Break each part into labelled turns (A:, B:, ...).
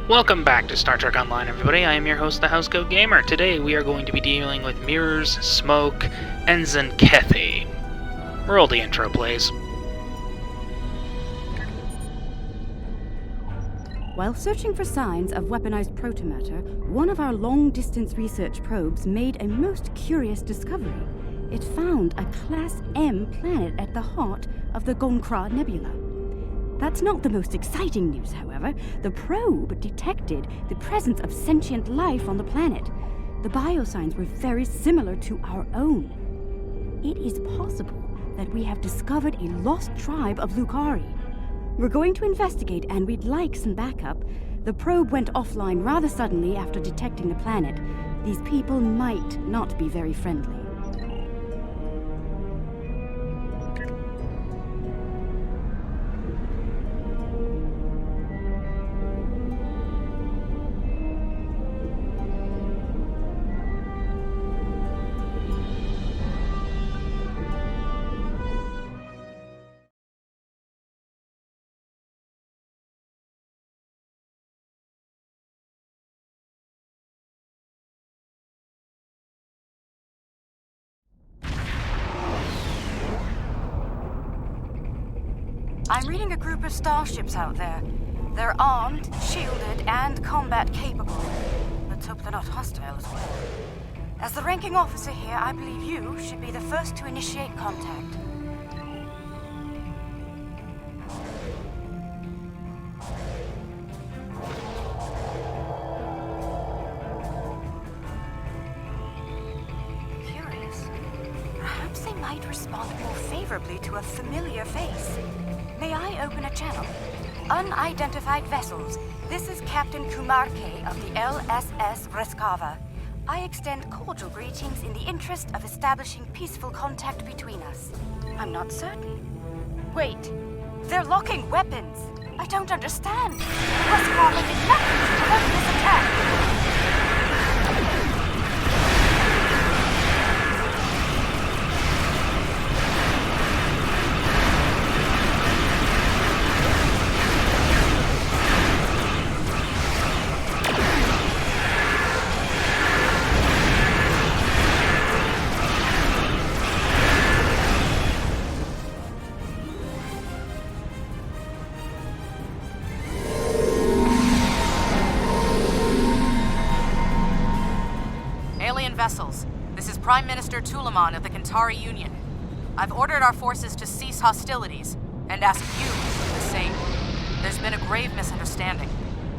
A: Welcome back to Star Trek Online, everybody. I am your host, the Housecoat Gamer. Today we are going to be dealing with mirrors, smoke, and Zenkethi. Roll the intro, please.
B: While searching for signs of weaponized protomatter, one of our long-distance research probes made a most curious discovery. It found a Class M planet at the heart of the Gok'tad Nebula. That's not the most exciting news, however. The probe detected the presence of sentient life on the planet. The biosigns were very similar to our own. It is possible that we have discovered a lost tribe of Lukari. We're going to investigate, and we'd like some backup. The probe went offline rather suddenly after detecting the planet. These people might not be very friendly.
C: I'm reading a group of starships out there. They're armed, shielded, and combat capable. Let's hope they're not hostile as well. As the ranking officer here, I believe you should be the first to initiate contact. Curious. Perhaps they might respond more favorably to a familiar face. May I open a channel? Unidentified vessels. This is Captain Kumar K. of the LSS Reskava. I extend cordial greetings in the interest of establishing peaceful contact between us. I'm not certain. Wait, they're locking weapons. I don't understand. Reskava did nothing to prevent this attack.
D: Vessels. This is Prime Minister Tulaman of the Kantari Union. I've ordered our forces to cease hostilities and ask you to do the same. There's been a grave misunderstanding.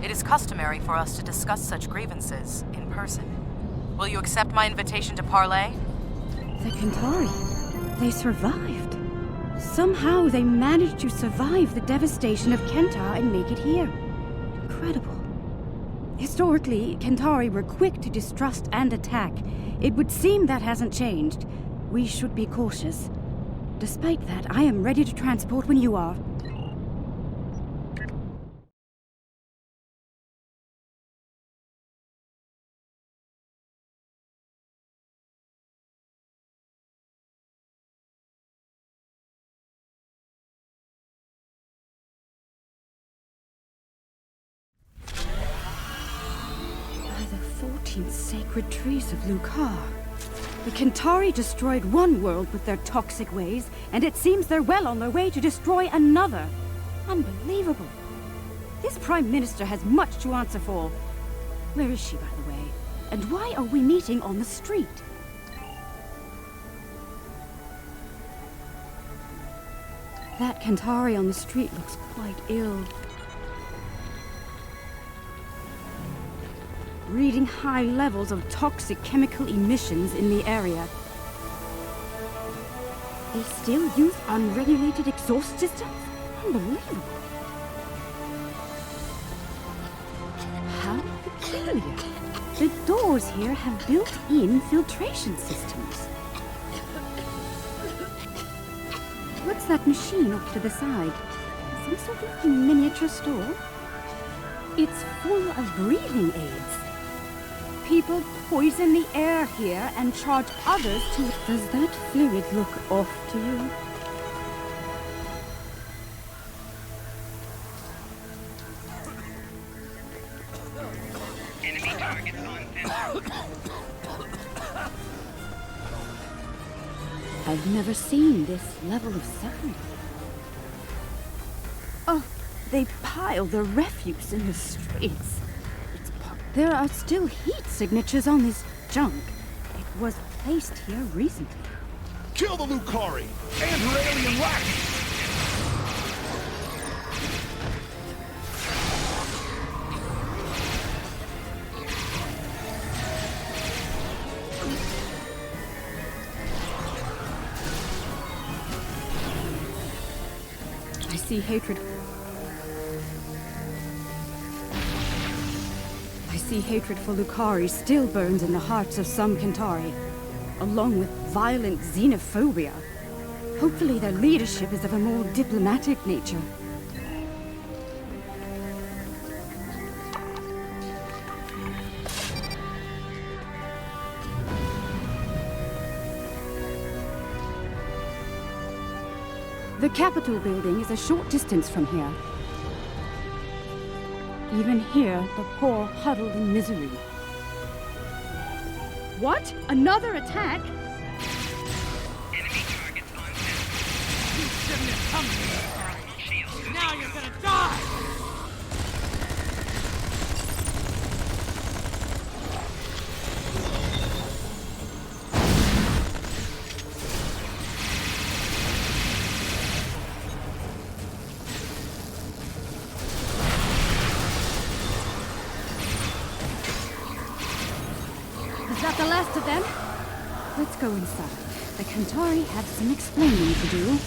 D: It is customary for us to discuss such grievances in person. Will you accept my invitation to parley?
B: The Kantari. They survived. Somehow they managed to survive the devastation of Kentar and make it here. Incredible. Historically, Kantari were quick to distrust and attack. It would seem that hasn't changed. We should be cautious. Despite that, I am ready to transport when you are. The 14 sacred trees of Lukar. The Kantari destroyed one world with their toxic ways, and it seems they're well on their way to destroy another. Unbelievable. This Prime Minister has much to answer for. Where is she, by the way? And why are we meeting on the street? That Kantari on the street looks quite ill. Reading high levels of toxic chemical emissions in the area. They still use unregulated exhaust systems? Unbelievable. How peculiar. The doors here have built-in filtration systems. What's that machine off to the side? Some sort of miniature store? It's full of breathing aids. People poison the air here and charge others to... Does that fluid look off to you?
A: Enemy targets on sensor.
B: I've never seen this level of suffering. Oh, they pile the refuse in the streets. There are still heat signatures on this junk. It was placed here recently.
E: Kill the Lucari and her alien lackey!
B: I see hatred. I see hatred for Lucari still burns in the hearts of some Kentari, along with violent xenophobia. Hopefully their leadership is of a more diplomatic nature. The Capitol building is a short distance from here. Even here, the poor huddled in misery. What? Another attack?
A: Enemy targets on sensor.
E: You shouldn't have come here!
A: Shield.
E: Now you're gonna die!
B: Is that the last of them? Let's go inside. The Kentari have some explaining to do.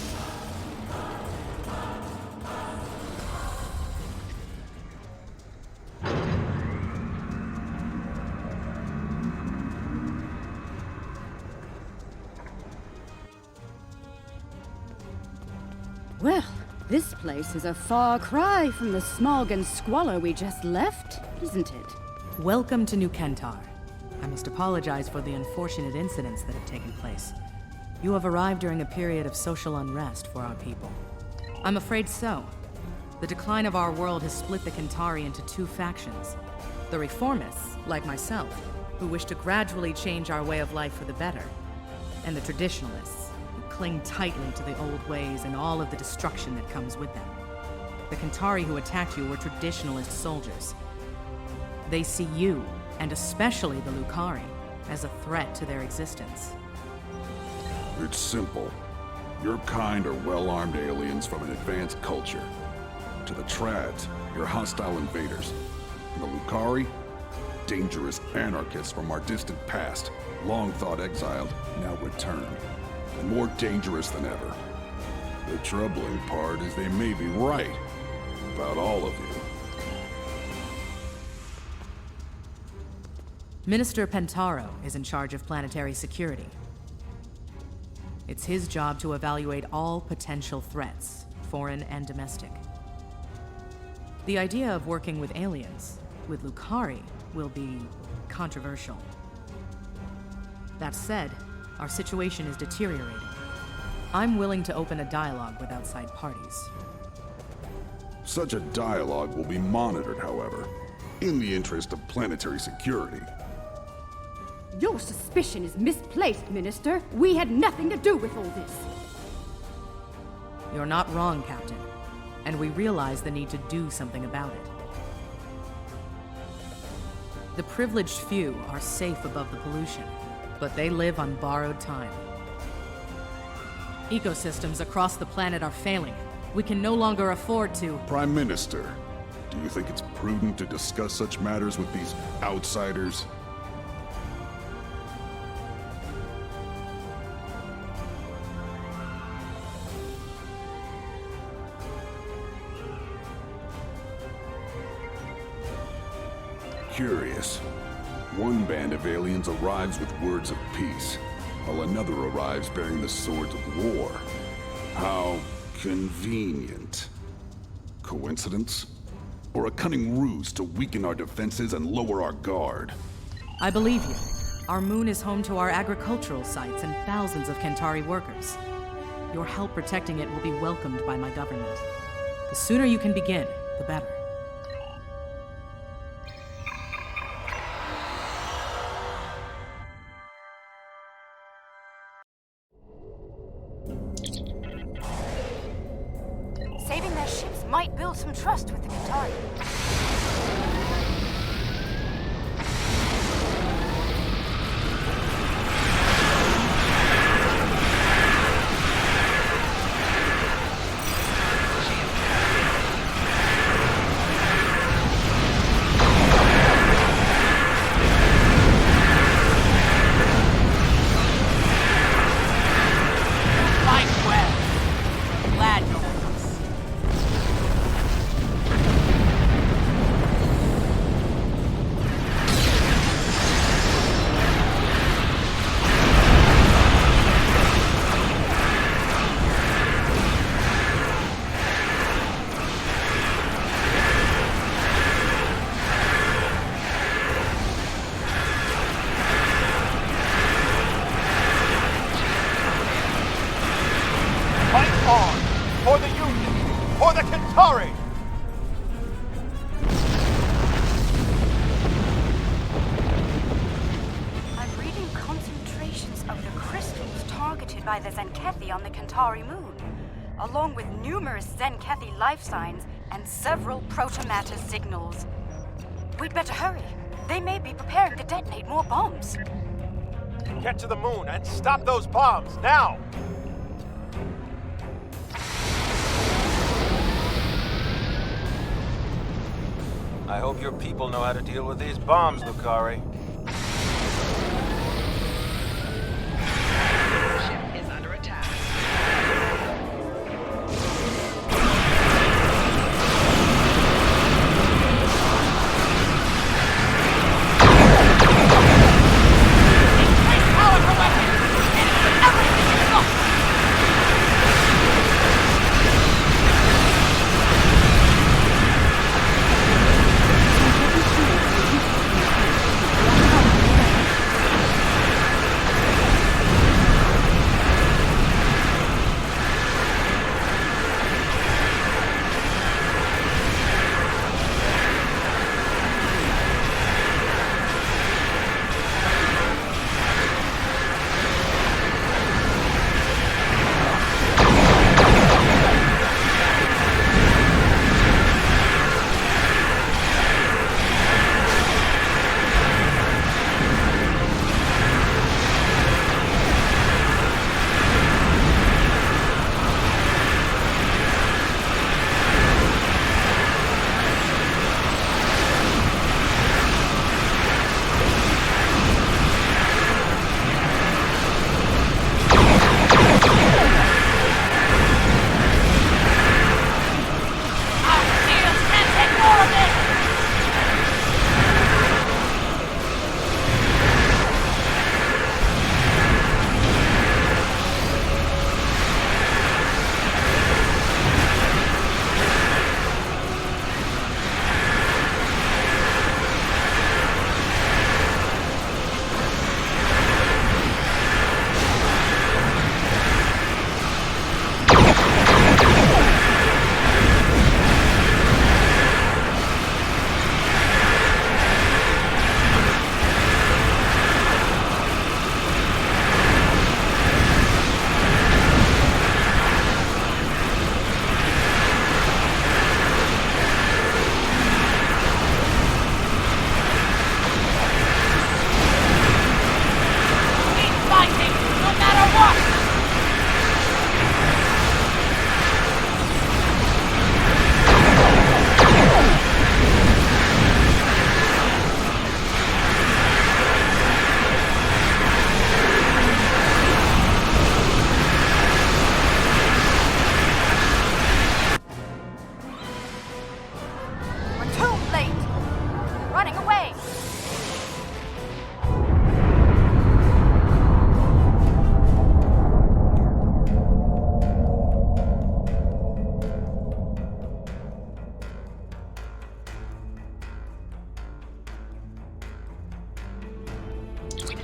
B: Well, this place is a far cry from the smog and squalor we just left, isn't it?
D: Welcome to New Kentar. I must apologize for the unfortunate incidents that have taken place. You have arrived during a period of social unrest for our people. I'm afraid so. The decline of our world has split the Kentari into two factions. The reformists, like myself, who wish to gradually change our way of life for the better. And the traditionalists, who cling tightly to the old ways and all of the destruction that comes with them. The Kentari who attacked you were traditionalist soldiers. They see you, and especially the Lucari, as a threat to their existence.
F: It's simple. Your kind are well-armed aliens from an advanced culture. To the Trads, you're hostile invaders. And the Lucari? Dangerous anarchists from our distant past, long thought exiled, now returned. And more dangerous than ever. The troubling part is they may be right about all of you.
D: Minister Pentaro is in charge of planetary security. It's his job to evaluate all potential threats, foreign and domestic. The idea of working with aliens, with Lucari, will be controversial. That said, our situation is deteriorating. I'm willing to open a dialogue with outside parties.
F: Such a dialogue will be monitored, however, in the interest of planetary security.
B: Your suspicion is misplaced, Minister. We had nothing to do with all this.
D: You're not wrong, Captain. And we realize the need to do something about it. The privileged few are safe above the pollution, but they live on borrowed time. Ecosystems across the planet are failing. We can no longer afford to...
F: Prime Minister, do you think it's prudent to discuss such matters with these outsiders? Curious. One band of aliens arrives with words of peace, while another arrives bearing the swords of war. How convenient. Coincidence? Or a cunning ruse to weaken our defenses and lower our guard?
D: I believe you. Our moon is home to our agricultural sites and thousands of Kentari workers. Your help protecting it will be welcomed by my government. The sooner you can begin, the better.
C: might build some trust with the Kintari.
E: Fight on! For the Union! For the Kintari!
C: I'm reading concentrations of the crystals targeted by the Zenkethi on the Kintari moon, along with numerous Zenkethi life signs and several protomatter signals. We'd better hurry. They may be preparing to detonate more bombs.
E: Get to the moon and stop those bombs, now! I hope your people know how to deal with these bombs, Lucari.
G: Ship is under attack.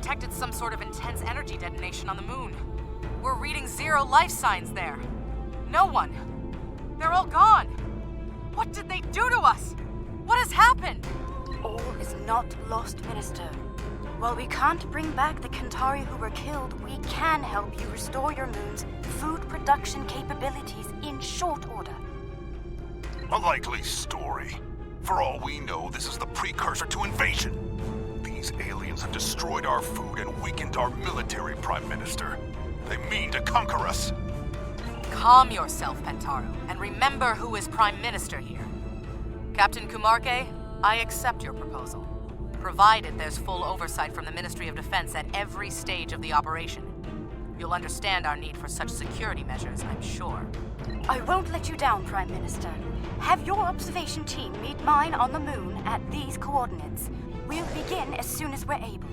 D: detected some sort of intense energy detonation on the moon. We're reading 0 life signs there. No one. They're all gone. What did they do to us? What has happened?
C: All is not lost, Minister. While we can't bring back the Kintari who were killed, we can help you restore your moon's food production capabilities in short order.
F: A likely story. For all we know, this is the precursor to invasion. These aliens have destroyed our food and weakened our military, Prime Minister. They mean to conquer us.
D: Calm yourself, Pentaro, and remember who is Prime Minister here. Captain Kumarke, I accept your proposal, provided there's full oversight from the Ministry of Defense at every stage of the operation. You'll understand our need for such security measures, I'm sure.
C: I won't let you down, Prime Minister. Have your observation team meet mine on the moon at these coordinates. We'll begin as soon as we're able.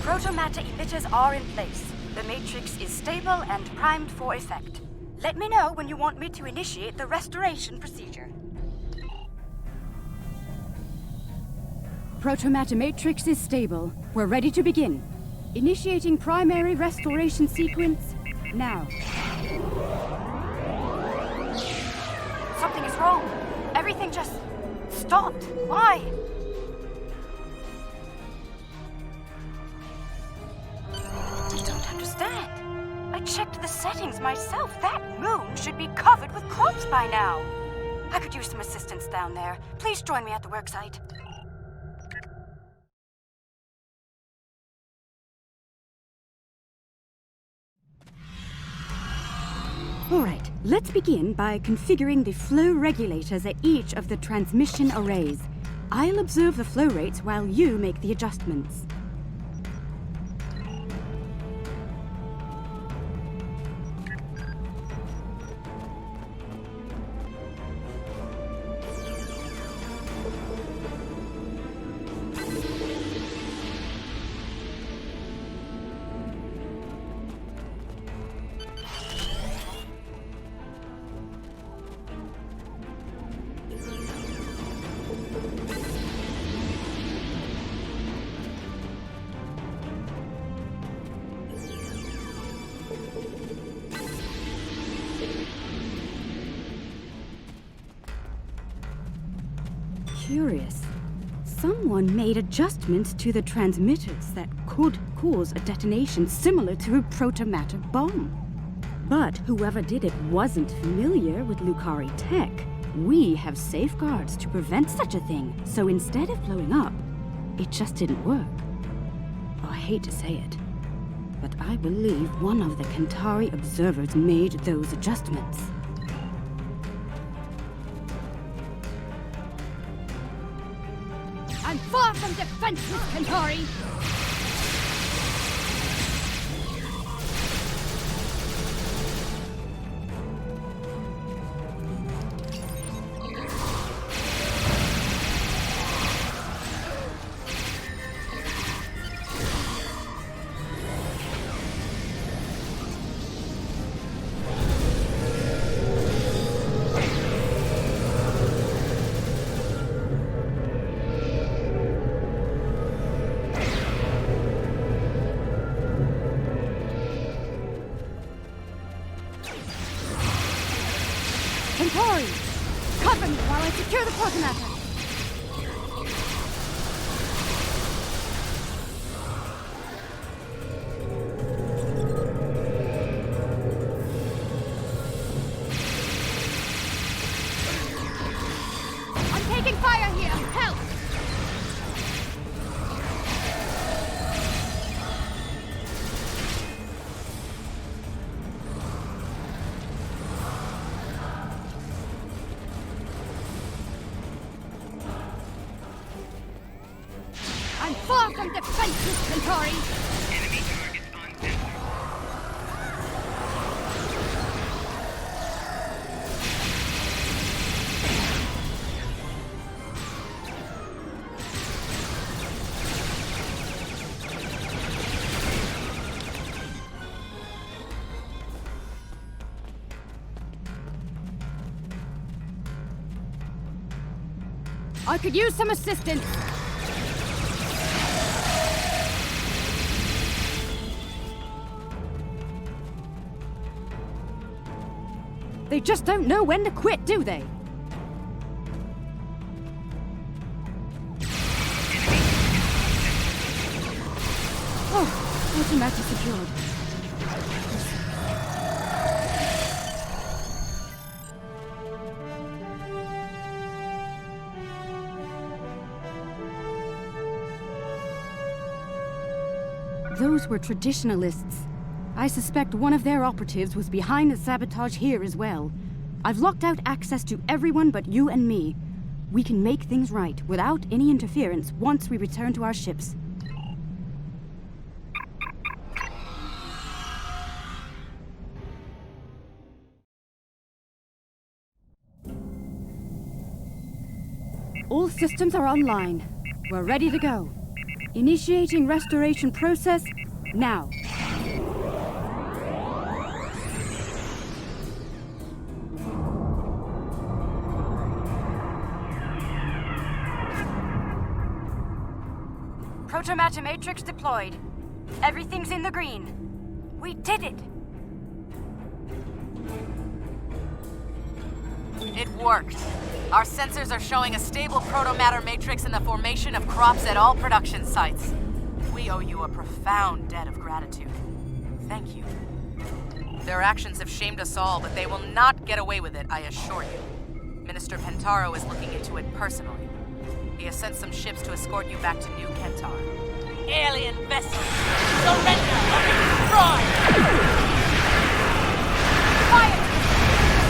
C: Protomatter emitters are in place. The matrix is stable and primed for effect. Let me know when you want me to initiate the restoration procedure.
B: Protomatter matrix is stable. We're ready to begin. Initiating primary restoration sequence now.
C: Something is wrong. Everything just stopped. Why? I don't understand. I checked the settings myself. That moon should be covered with crops by now. I could use some assistance down there. Please join me at the worksite.
B: Alright, let's begin by configuring the flow regulators at each of the transmission arrays. I'll observe the flow rates while you make the adjustments. Curious. Someone made adjustments to the transmitters that could cause a detonation similar to a protomatter bomb. But whoever did it wasn't familiar with Lucari tech. We have safeguards to prevent such a thing, so instead of blowing up, it just didn't work. Oh, I hate to say it, but I believe one of the Kantari observers made those adjustments. I'm far from defenseless, Kantari! some defenses, Centauri!
A: Enemy targets on sensor.
B: I could use some assistance! They just don't know when to quit, do they? Oh, automatic secured. Those were traditionalists. I suspect one of their operatives was behind the sabotage here as well. I've locked out access to everyone but you and me. We can make things right without any interference once we return to our ships. All systems are online. We're ready to go. Initiating restoration process now.
C: Protomatter matrix deployed. Everything's in the green. We did it!
D: It worked. Our sensors are showing a stable protomatter matrix in the formation of crops at all production sites. We owe you a profound debt of gratitude. Thank you. Their actions have shamed us all, but they will not get away with it, I assure you. Minister Pentaro is looking into it personally. He has sent some ships to escort you back to New Kentar.
H: Alien vessels, surrender or be destroyed!
C: Quiet!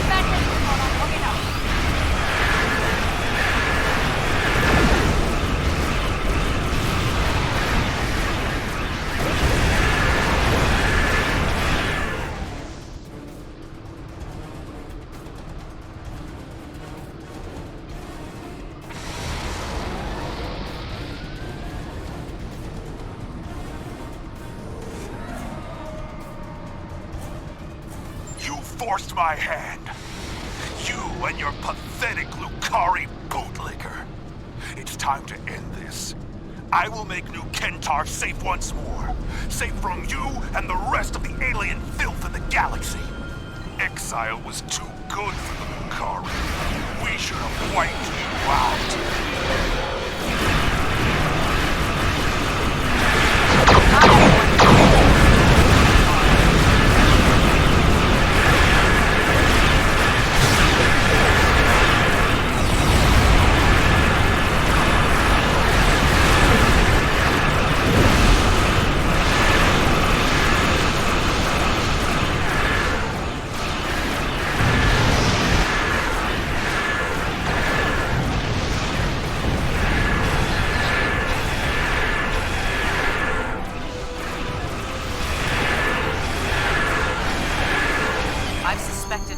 C: Back in, Moron, look it up.
I: Forced my hand. You and your pathetic Lucari bootlicker. It's time to end this. I will make New Kentar safe once more. Safe from you and the rest of the alien filth in the galaxy. Exile was too good for the Lucari. We should have wiped you out.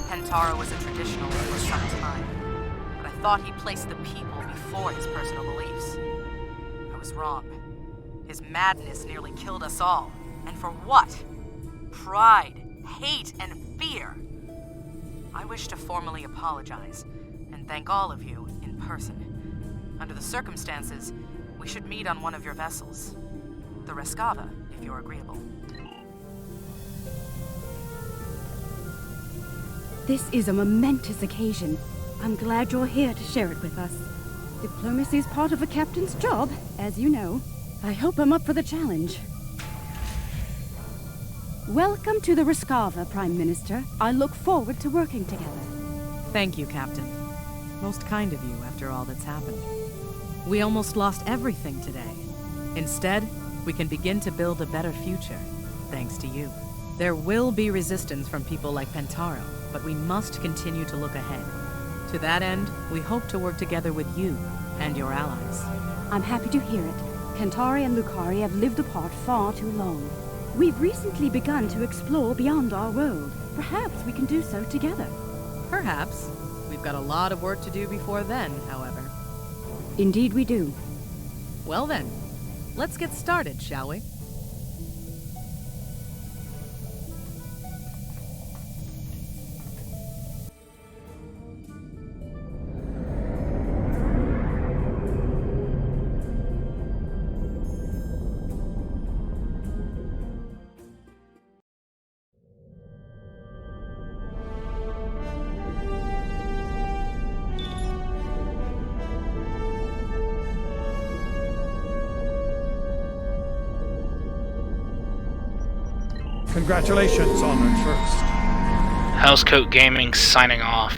D: Pentaro was a traditionalist for some time, but I thought he placed the people before his personal beliefs. I was wrong. His madness nearly killed us all. And for what? Pride, hate, and fear. I wish to formally apologize and thank all of you in person. Under the circumstances, we should meet on one of your vessels. The Rescava, if you're agreeable.
B: This is a momentous occasion. I'm glad you're here to share it with us. Diplomacy is part of a captain's job, as you know. I hope I'm up for the challenge. Welcome to the Rescava, Prime Minister. I look forward to working together.
J: Thank you, Captain. Most kind of you after all that's happened. We almost lost everything today. Instead, we can begin to build a better future, thanks to you. There will be resistance from people like Pentaro, but we must continue to look ahead. To that end, we hope to work together with you and your allies.
B: I'm happy to hear it. Kentari and Lucari have lived apart far too long. We've recently begun to explore beyond our world. Perhaps we can do so together.
J: Perhaps. We've got a lot of work to do before then, however.
B: Indeed we do.
J: Well then, let's get started, shall we?
K: Congratulations, Honored First.
A: Housecoat Gaming signing off.